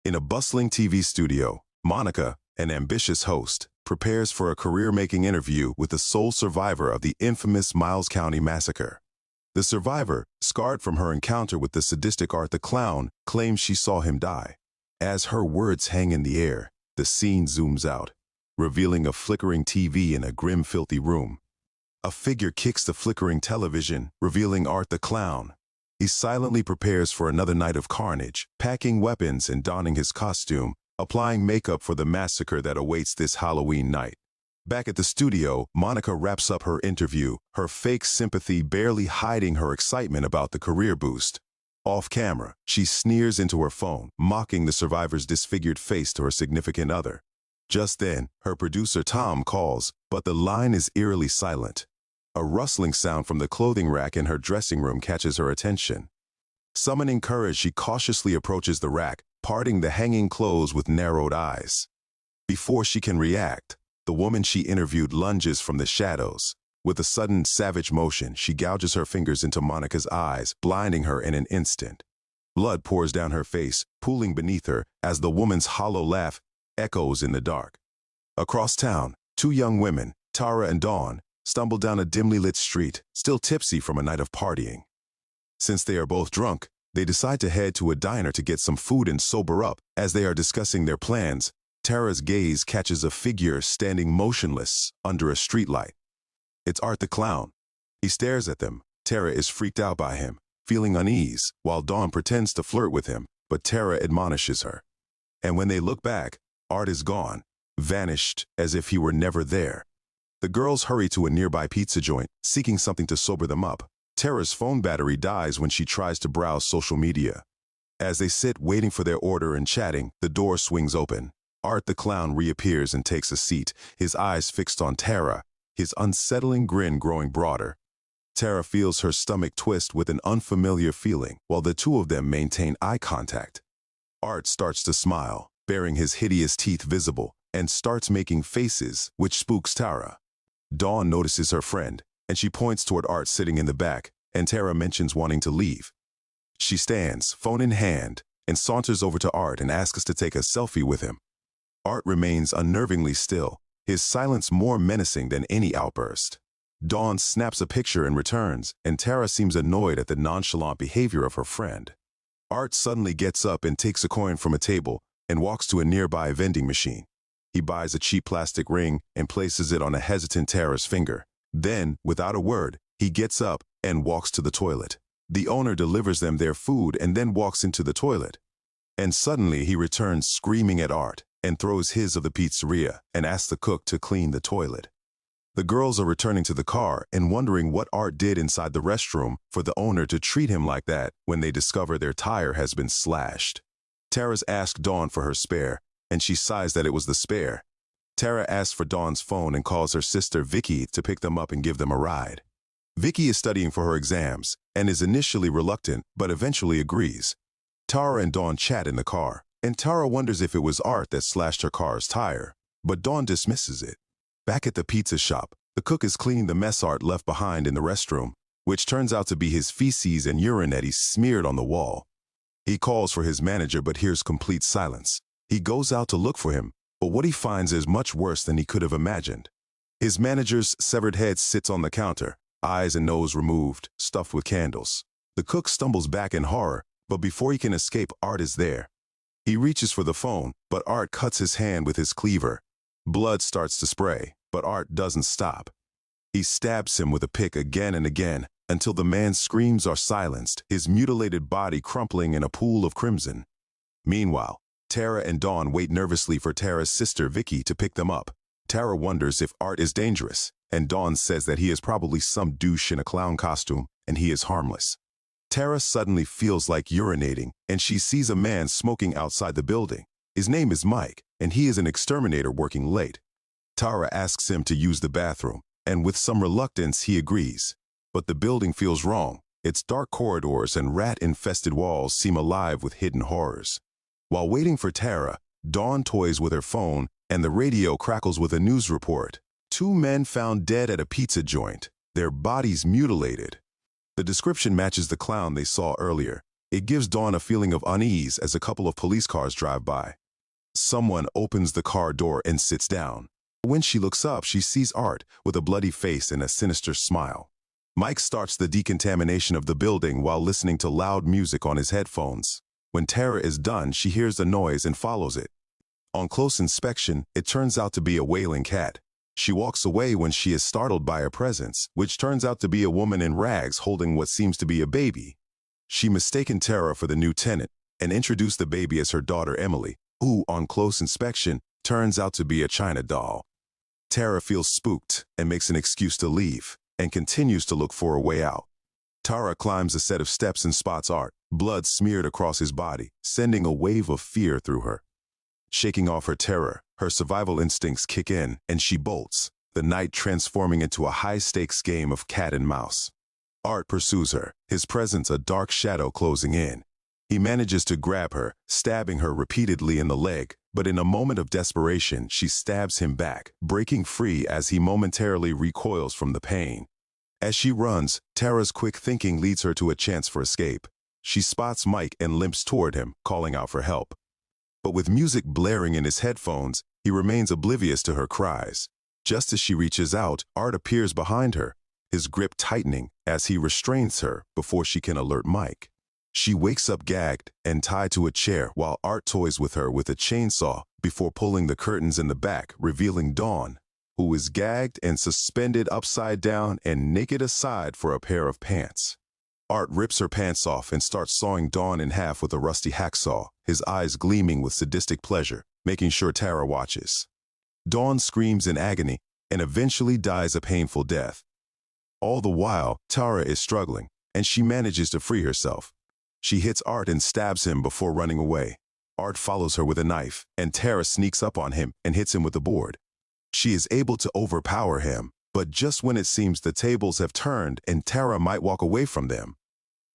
In a bustling TV studio, Monica, an ambitious host, prepares for a career-making interview with the sole survivor of the infamous Miles County massacre. The survivor, scarred from her encounter with the sadistic Art the Clown, claims she saw him die. As her words hang in the air, the scene zooms out, revealing a flickering TV in a grim, filthy room. A figure kicks the flickering television, revealing Art the Clown. He silently prepares for another night of carnage, packing weapons and donning his costume, applying makeup for the massacre that awaits this Halloween night. Back at the studio, Monica wraps up her interview, her fake sympathy barely hiding her excitement about the career boost. Off camera, she sneers into her phone, mocking the survivor's disfigured face to her significant other. Just then, her producer Tom calls, but the line is eerily silent. A rustling sound from the clothing rack in her dressing room catches her attention. Summoning courage, she cautiously approaches the rack, parting the hanging clothes with narrowed eyes. Before she can react, the woman she interviewed lunges from the shadows. With a sudden, savage motion, she gouges her fingers into Monica's eyes, blinding her in an instant. Blood pours down her face, pooling beneath her as the woman's hollow laugh echoes in the dark. Across town, two young women, Tara and Dawn, stumble down a dimly lit street, still tipsy from a night of partying. Since they are both drunk, they decide to head to a diner to get some food and sober up. As they are discussing their plans, Tara's gaze catches a figure standing motionless under a streetlight. It's Art the Clown. He stares at them. Tara is freaked out by him, feeling unease, while Dawn pretends to flirt with him, but Tara admonishes her. And when they look back, Art is gone, vanished as if he were never there. The girls hurry to a nearby pizza joint, seeking something to sober them up. Tara's phone battery dies when she tries to browse social media. As they sit waiting for their order and chatting, the door swings open. Art the Clown reappears and takes a seat, his eyes fixed on Tara, his unsettling grin growing broader. Tara feels her stomach twist with an unfamiliar feeling, while the two of them maintain eye contact. Art starts to smile, bearing his hideous teeth visible, and starts making faces, which spooks Tara. Dawn notices her friend, and she points toward Art sitting in the back, and Tara mentions wanting to leave. She stands, phone in hand, and saunters over to Art and asks us to take a selfie with him. Art remains unnervingly still, his silence more menacing than any outburst. Dawn snaps a picture and returns, and Tara seems annoyed at the nonchalant behavior of her friend. Art suddenly gets up and takes a coin from a table and walks to a nearby vending machine. He buys a cheap plastic ring and places it on a hesitant Tara's finger. Then, without a word, he gets up and walks to the toilet. The owner delivers them their food and then walks into the toilet. And suddenly he returns screaming at Art and throws his of the pizzeria and asks the cook to clean the toilet. The girls are returning to the car and wondering what Art did inside the restroom for the owner to treat him like that when they discover their tire has been slashed. Tara's asked Dawn for her spare, and she sighs that it was the spare. Tara asks for Dawn's phone and calls her sister Vicky to pick them up and give them a ride. Vicky is studying for her exams and is initially reluctant but eventually agrees. Tara and Dawn chat in the car, and Tara wonders if it was Art that slashed her car's tire, but Dawn dismisses it. Back at the pizza shop, the cook is cleaning the mess Art left behind in the restroom, which turns out to be his feces and urine that he smeared on the wall. He calls for his manager but hears complete silence. He goes out to look for him, but what he finds is much worse than he could have imagined. His manager's severed head sits on the counter, eyes and nose removed, stuffed with candles. The cook stumbles back in horror, but before he can escape, Art is there. He reaches for the phone, but Art cuts his hand with his cleaver. Blood starts to spray, but Art doesn't stop. He stabs him with a pick again and again, until the man's screams are silenced, his mutilated body crumpling in a pool of crimson. Meanwhile, Tara and Dawn wait nervously for Tara's sister Vicky to pick them up. Tara wonders if Art is dangerous, and Dawn says that he is probably some douche in a clown costume, and he is harmless. Tara suddenly feels like urinating, and she sees a man smoking outside the building. His name is Mike, and he is an exterminator working late. Tara asks him to use the bathroom, and with some reluctance he agrees. But the building feels wrong. Its dark corridors and rat-infested walls seem alive with hidden horrors. While waiting for Tara, Dawn toys with her phone, and the radio crackles with a news report. 2 men found dead at a pizza joint, their bodies mutilated. The description matches the clown they saw earlier. It gives Dawn a feeling of unease as a couple of police cars drive by. Someone opens the car door and sits down. When she looks up, she sees Art with a bloody face and a sinister smile. Mike starts the decontamination of the building while listening to loud music on his headphones. When Tara is done, she hears the noise and follows it. On close inspection, it turns out to be a wailing cat. She walks away when she is startled by her presence, which turns out to be a woman in rags holding what seems to be a baby. She mistaken Tara for the new tenant and introduced the baby as her daughter Emily, who, on close inspection, turns out to be a China doll. Tara feels spooked and makes an excuse to leave and continues to look for a way out. Tara climbs a set of steps and spots Art, blood smeared across his body, sending a wave of fear through her. Shaking off her terror, her survival instincts kick in and she bolts, the night transforming into a high-stakes game of cat and mouse. Art pursues her, his presence a dark shadow closing in. He manages to grab her, stabbing her repeatedly in the leg, but in a moment of desperation, she stabs him back, breaking free as he momentarily recoils from the pain. As she runs, Tara's quick thinking leads her to a chance for escape. She spots Mike and limps toward him, calling out for help. But with music blaring in his headphones, he remains oblivious to her cries. Just as she reaches out, Art appears behind her, his grip tightening as he restrains her before she can alert Mike. She wakes up gagged and tied to a chair while Art toys with her with a chainsaw before pulling the curtains in the back, revealing Dawn, who is gagged and suspended upside down and naked aside for a pair of pants. Art rips her pants off and starts sawing Dawn in half with a rusty hacksaw, his eyes gleaming with sadistic pleasure, making sure Tara watches. Dawn screams in agony and eventually dies a painful death. All the while, Tara is struggling, and she manages to free herself. She hits Art and stabs him before running away. Art follows her with a knife, and Tara sneaks up on him and hits him with a board. She is able to overpower him, but just when it seems the tables have turned and Tara might walk away from them,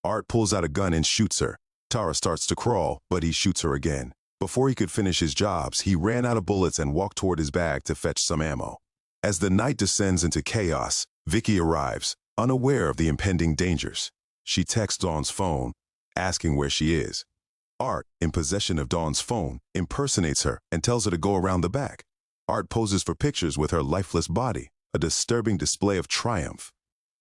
Art pulls out a gun and shoots her. Tara starts to crawl, but he shoots her again. Before he could finish his jobs, he ran out of bullets and walked toward his bag to fetch some ammo. As the night descends into chaos, Vicky arrives, unaware of the impending dangers. She texts Dawn's phone, asking where she is. Art, in possession of Dawn's phone, impersonates her and tells her to go around the back. Art poses for pictures with her lifeless body, a disturbing display of triumph.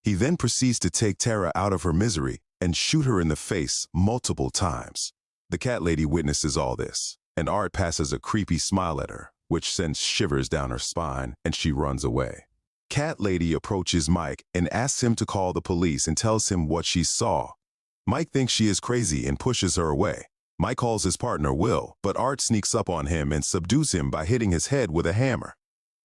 He then proceeds to take Tara out of her misery and shoot her in the face multiple times. The cat lady witnesses all this, and Art passes a creepy smile at her, which sends shivers down her spine, and she runs away. Cat lady approaches Mike and asks him to call the police and tells him what she saw. Mike thinks she is crazy and pushes her away. Mike calls his partner Will, but Art sneaks up on him and subdues him by hitting his head with a hammer.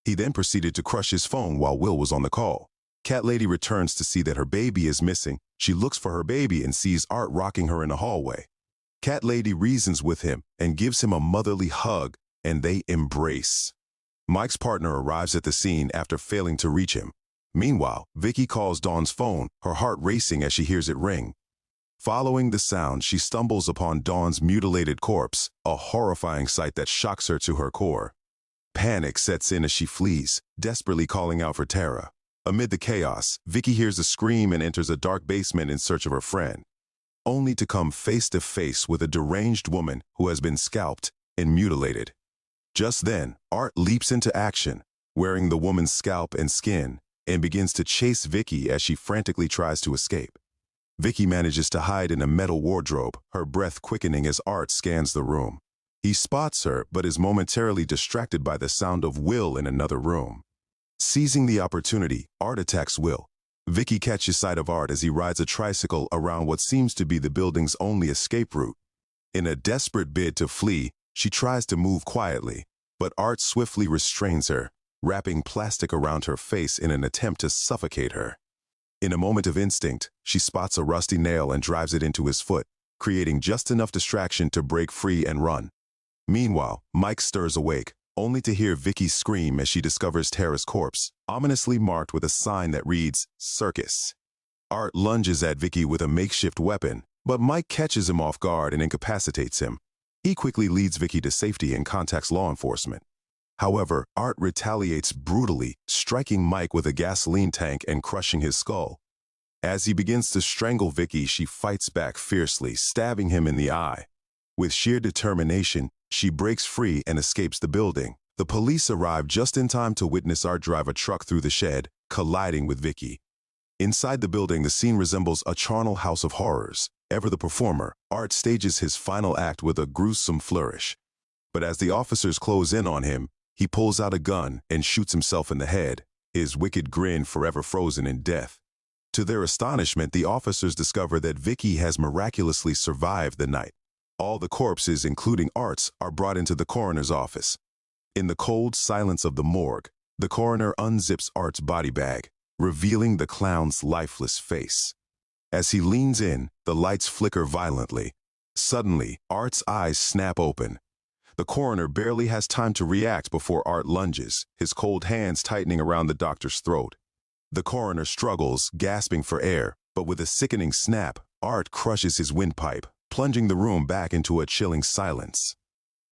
He then proceeded to crush his phone while Will was on the call. Cat lady returns to see that her baby is missing. She looks for her baby and sees Art rocking her in the hallway. Cat lady reasons with him and gives him a motherly hug, and they embrace. Mike's partner arrives at the scene after failing to reach him. Meanwhile, Vicky calls Dawn's phone, her heart racing as she hears it ring. Following the sound, she stumbles upon Dawn's mutilated corpse, a horrifying sight that shocks her to her core. Panic sets in as she flees, desperately calling out for Tara. Amid the chaos, Vicky hears a scream and enters a dark basement in search of her friend, only to come face to face with a deranged woman who has been scalped and mutilated. Just then, Art leaps into action, wearing the woman's scalp and skin, and begins to chase Vicky as she frantically tries to escape. Vicky manages to hide in a metal wardrobe, her breath quickening as Art scans the room. He spots her, but is momentarily distracted by the sound of Will in another room. Seizing the opportunity, Art attacks Will. Vicky catches sight of Art as he rides a tricycle around what seems to be the building's only escape route. In a desperate bid to flee, she tries to move quietly, but Art swiftly restrains her, wrapping plastic around her face in an attempt to suffocate her. In a moment of instinct, she spots a rusty nail and drives it into his foot, creating just enough distraction to break free and run. Meanwhile, Mike stirs awake, only to hear Vicky scream as she discovers Tara's corpse, ominously marked with a sign that reads, "Circus." Art lunges at Vicky with a makeshift weapon, but Mike catches him off guard and incapacitates him. He quickly leads Vicky to safety and contacts law enforcement. However, Art retaliates brutally, striking Mike with a gasoline tank and crushing his skull. As he begins to strangle Vicky, she fights back fiercely, stabbing him in the eye. With sheer determination, she breaks free and escapes the building. The police arrive just in time to witness Art drive a truck through the shed, colliding with Vicky. Inside the building, the scene resembles a charnel house of horrors. Ever the performer, Art stages his final act with a gruesome flourish. But as the officers close in on him, he pulls out a gun and shoots himself in the head, his wicked grin forever frozen in death. To their astonishment, the officers discover that Vicky has miraculously survived the night. All the corpses, including Art's, are brought into the coroner's office. In the cold silence of the morgue, the coroner unzips Art's body bag, revealing the clown's lifeless face. As he leans in, the lights flicker violently. Suddenly, Art's eyes snap open. The coroner barely has time to react before Art lunges, his cold hands tightening around the doctor's throat. The coroner struggles, gasping for air, but with a sickening snap, Art crushes his windpipe, plunging the room back into a chilling silence.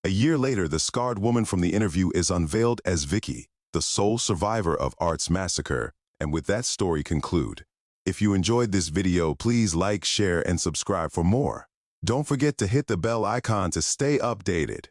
A year later, the scarred woman from the interview is unveiled as Vicky, the sole survivor of Art's massacre, and with that story conclude. If you enjoyed this video, please like, share, and subscribe for more. Don't forget to hit the bell icon to stay updated.